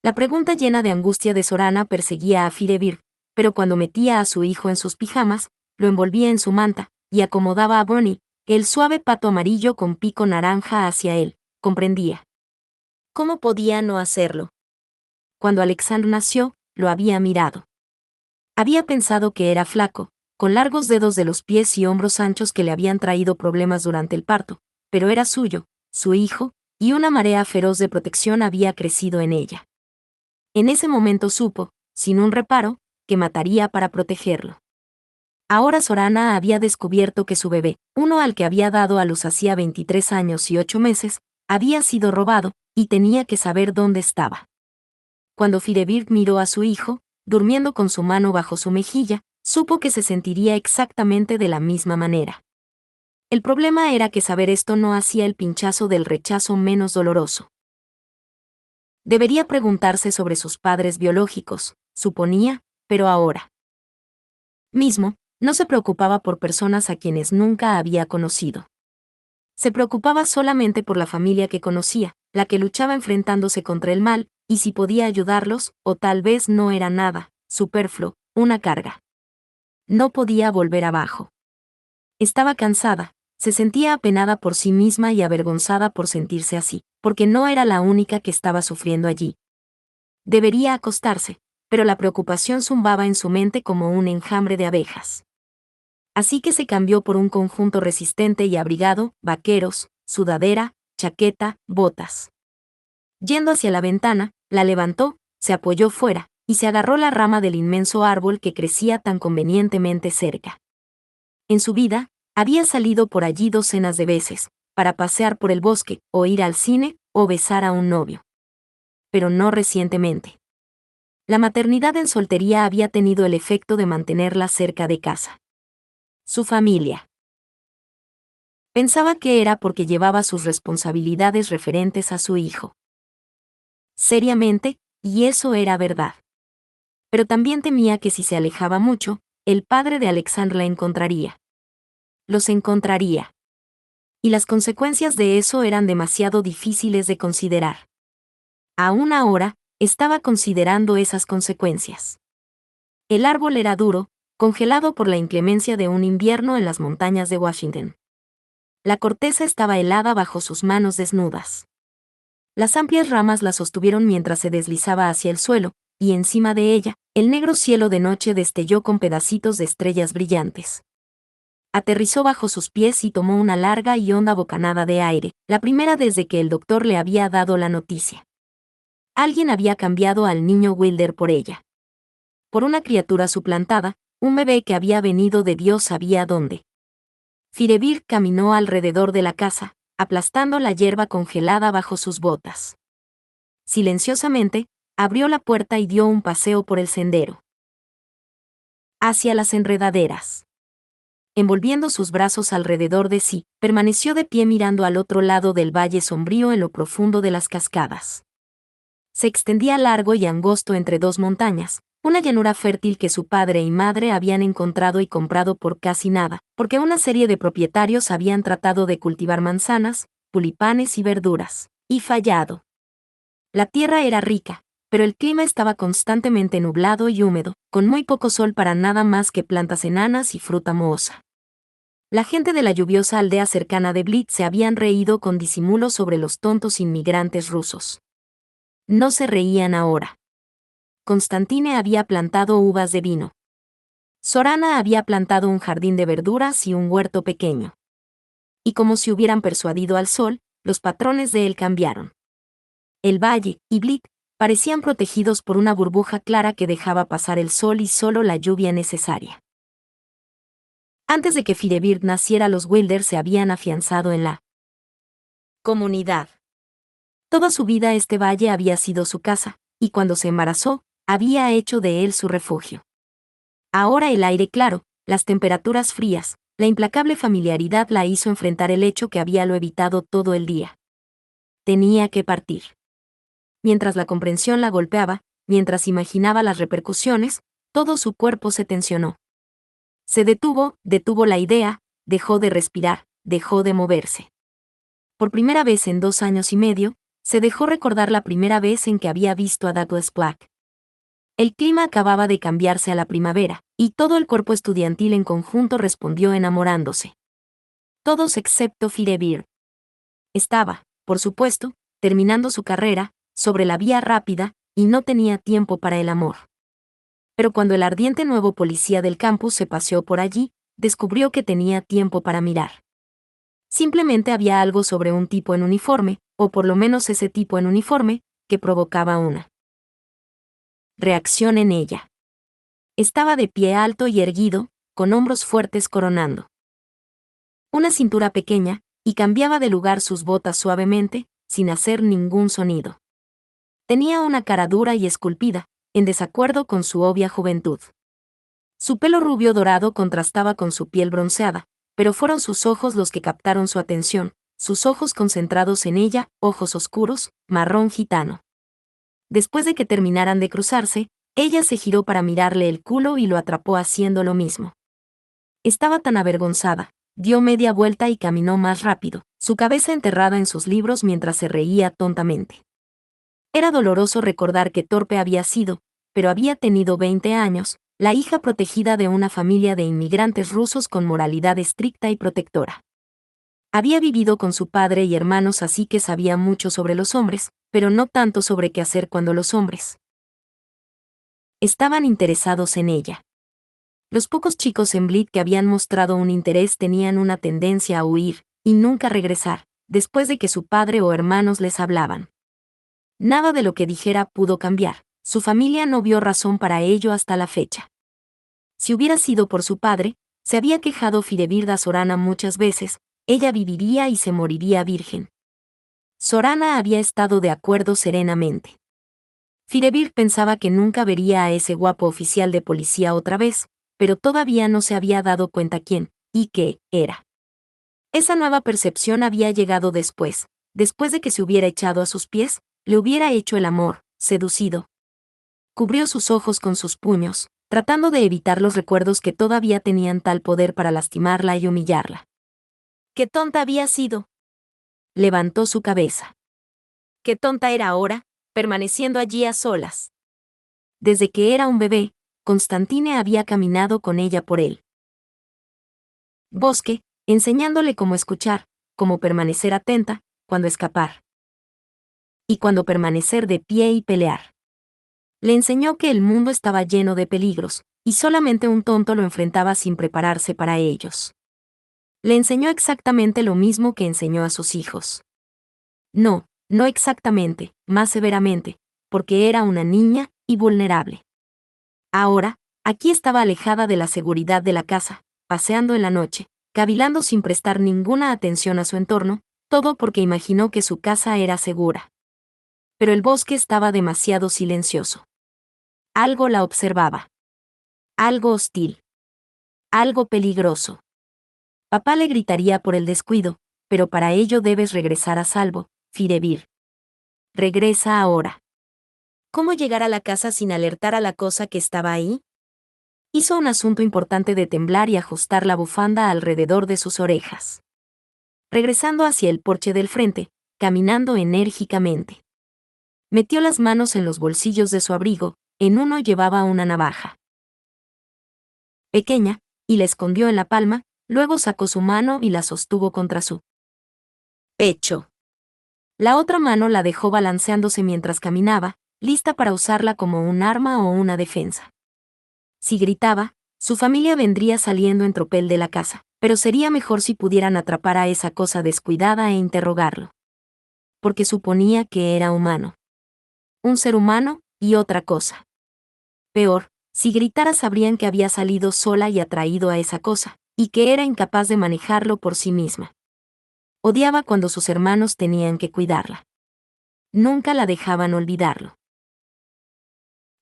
La pregunta llena de angustia de Sorana perseguía a Firebird, pero cuando metía a su hijo en sus pijamas, lo envolvía en su manta, y acomodaba a Bonnie, el suave pato amarillo con pico naranja hacia él, comprendía. ¿Cómo podía no hacerlo? Cuando Alexandre nació, lo había mirado. Había pensado que era flaco, con largos dedos de los pies y hombros anchos que le habían traído problemas durante el parto, pero era suyo, su hijo, y una marea feroz de protección había crecido en ella. En ese momento supo, sin un reparo, que mataría para protegerlo. Ahora Sorana había descubierto que su bebé, uno al que había dado a luz hacía 23 años y 8 meses, había sido robado, y tenía que saber dónde estaba. Cuando Firebird miró a su hijo, durmiendo con su mano bajo su mejilla, supo que se sentiría exactamente de la misma manera. El problema era que saber esto no hacía el pinchazo del rechazo menos doloroso. Debería preguntarse sobre sus padres biológicos, suponía, pero ahora mismo, no se preocupaba por personas a quienes nunca había conocido. Se preocupaba solamente por la familia que conocía, la que luchaba enfrentándose contra el mal, y si podía ayudarlos, o tal vez no era nada, superfluo, una carga. No podía volver abajo. Estaba cansada, se sentía apenada por sí misma y avergonzada por sentirse así, porque no era la única que estaba sufriendo allí. Debería acostarse, pero la preocupación zumbaba en su mente como un enjambre de abejas. Así que se cambió por un conjunto resistente y abrigado, vaqueros, sudadera, chaqueta, botas. Yendo hacia la ventana, la levantó, se apoyó fuera, y se agarró la rama del inmenso árbol que crecía tan convenientemente cerca. En su vida, había salido por allí docenas de veces, para pasear por el bosque, o ir al cine, o besar a un novio. Pero no recientemente. La maternidad en soltería había tenido el efecto de mantenerla cerca de casa. Su familia. Pensaba que era porque llevaba sus responsabilidades referentes a su hijo. Seriamente, y eso era verdad. Pero también temía que si se alejaba mucho, el padre de Alexandre la encontraría. Los encontraría. Y las consecuencias de eso eran demasiado difíciles de considerar. Aún ahora, estaba considerando esas consecuencias. El árbol era duro, congelado por la inclemencia de un invierno en las montañas de Washington. La corteza estaba helada bajo sus manos desnudas. Las amplias ramas la sostuvieron mientras se deslizaba hacia el suelo, y encima de ella, el negro cielo de noche destelló con pedacitos de estrellas brillantes. Aterrizó bajo sus pies y tomó una larga y honda bocanada de aire, la primera desde que el doctor le había dado la noticia. Alguien había cambiado al niño Wilder por ella. Por una criatura suplantada, un bebé que había venido de Dios sabía dónde. Firebird caminó alrededor de la casa, aplastando la hierba congelada bajo sus botas. Silenciosamente, abrió la puerta y dio un paseo por el sendero. Hacia las enredaderas. Envolviendo sus brazos alrededor de sí, permaneció de pie mirando al otro lado del valle sombrío en lo profundo de las cascadas. Se extendía largo y angosto entre dos montañas, una llanura fértil que su padre y madre habían encontrado y comprado por casi nada, porque una serie de propietarios habían tratado de cultivar manzanas, tulipanes y verduras, y fallado. La tierra era rica, pero el clima estaba constantemente nublado y húmedo, con muy poco sol para nada más que plantas enanas y fruta mohosa. La gente de la lluviosa aldea cercana de Blitz se habían reído con disimulo sobre los tontos inmigrantes rusos. No se reían ahora. Constantine había plantado uvas de vino. Sorana había plantado un jardín de verduras y un huerto pequeño. Y como si hubieran persuadido al sol, los patrones de él cambiaron. El valle y Blitz parecían protegidos por una burbuja clara que dejaba pasar el sol y solo la lluvia necesaria. Antes de que Firebird naciera, los Wilder se habían afianzado en la comunidad. Toda su vida este valle había sido su casa, y cuando se embarazó, había hecho de él su refugio. Ahora el aire claro, las temperaturas frías, la implacable familiaridad la hizo enfrentar el hecho que había lo evitado todo el día. Tenía que partir. Mientras la comprensión la golpeaba, mientras imaginaba las repercusiones, todo su cuerpo se tensionó. Se detuvo la idea, dejó de respirar, dejó de moverse. Por primera vez en 2 años y medio, Se dejó recordar la primera vez en que había visto a Douglas Black. El clima acababa de cambiarse a la primavera, y todo el cuerpo estudiantil en conjunto respondió enamorándose. Todos excepto Firebird. Estaba, por supuesto, terminando su carrera, sobre la vía rápida, y no tenía tiempo para el amor. Pero cuando el ardiente nuevo policía del campus se paseó por allí, descubrió que tenía tiempo para mirar. Simplemente había algo sobre un tipo en uniforme, o por lo menos ese tipo en uniforme, que provocaba una reacción en ella. Estaba de pie alto y erguido, con hombros fuertes coronando una cintura pequeña, y cambiaba de lugar sus botas suavemente, sin hacer ningún sonido. Tenía una cara dura y esculpida, en desacuerdo con su obvia juventud. Su pelo rubio dorado contrastaba con su piel bronceada, pero fueron sus ojos los que captaron su atención, sus ojos concentrados en ella, ojos oscuros, marrón gitano. Después de que terminaran de cruzarse, ella se giró para mirarle el culo y lo atrapó haciendo lo mismo. Estaba tan avergonzada, dio media vuelta y caminó más rápido, su cabeza enterrada en sus libros mientras se reía tontamente. Era doloroso recordar que torpe había sido, pero había tenido 20 años, la hija protegida de una familia de inmigrantes rusos con moralidad estricta y protectora. Había vivido con su padre y hermanos, así que sabía mucho sobre los hombres, pero no tanto sobre qué hacer cuando los hombres estaban interesados en ella. Los pocos chicos en Blythe que habían mostrado un interés tenían una tendencia a huir, y nunca regresar, después de que su padre o hermanos les hablaban. Nada de lo que dijera pudo cambiar, su familia no vio razón para ello hasta la fecha. Si hubiera sido por su padre, se había quejado Firebird a Sorana muchas veces, ella viviría y se moriría virgen. Sorana había estado de acuerdo serenamente. Firebird pensaba que nunca vería a ese guapo oficial de policía otra vez, pero todavía no se había dado cuenta quién, y qué, era. Esa nueva percepción había llegado después de que se hubiera echado a sus pies, le hubiera hecho el amor, seducido. Cubrió sus ojos con sus puños, tratando de evitar los recuerdos que todavía tenían tal poder para lastimarla y humillarla. ¡Qué tonta había sido! Levantó su cabeza. ¡Qué tonta era ahora, permaneciendo allí a solas! Desde que era un bebé, Constantine había caminado con ella por el bosque, enseñándole cómo escuchar, cómo permanecer atenta, cuándo escapar y cuándo permanecer de pie y pelear. Le enseñó que el mundo estaba lleno de peligros, y solamente un tonto lo enfrentaba sin prepararse para ellos. Le enseñó exactamente lo mismo que enseñó a sus hijos. No exactamente, más severamente, porque era una niña y vulnerable. Ahora, aquí estaba alejada de la seguridad de la casa, paseando en la noche, cavilando sin prestar ninguna atención a su entorno, todo porque imaginó que su casa era segura. Pero el bosque estaba demasiado silencioso. Algo la observaba. Algo hostil. Algo peligroso. Papá le gritaría por el descuido, pero para ello debes regresar a salvo, Firebird. Regresa ahora. ¿Cómo llegar a la casa sin alertar a la cosa que estaba ahí? Hizo un asunto importante de temblar y ajustar la bufanda alrededor de sus orejas. Regresando hacia el porche del frente, caminando enérgicamente. Metió las manos en los bolsillos de su abrigo, en uno llevaba una navaja pequeña, y la escondió en la palma, luego sacó su mano y la sostuvo contra su pecho. La otra mano la dejó balanceándose mientras caminaba, lista para usarla como un arma o una defensa. Si gritaba, su familia vendría saliendo en tropel de la casa, pero sería mejor si pudieran atrapar a esa cosa descuidada e interrogarlo. Porque suponía que era humano. Un ser humano, y otra cosa. Peor, si gritara sabrían que había salido sola y atraído a esa cosa, y que era incapaz de manejarlo por sí misma. Odiaba cuando sus hermanos tenían que cuidarla. Nunca la dejaban olvidarlo.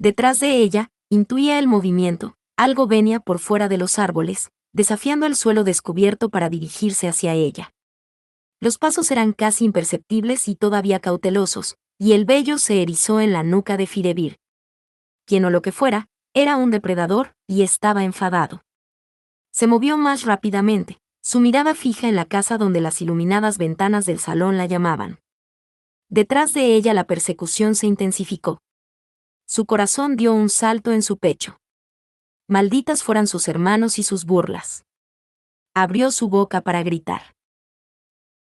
Detrás de ella, intuía el movimiento, algo venía por fuera de los árboles, desafiando el suelo descubierto para dirigirse hacia ella. Los pasos eran casi imperceptibles y todavía cautelosos, y el vello se erizó en la nuca de Firebird. Quien o lo que fuera, era un depredador, y estaba enfadado. Se movió más rápidamente, su mirada fija en la casa donde las iluminadas ventanas del salón la llamaban. Detrás de ella la persecución se intensificó. Su corazón dio un salto en su pecho. Malditas fueran sus hermanos y sus burlas. Abrió su boca para gritar.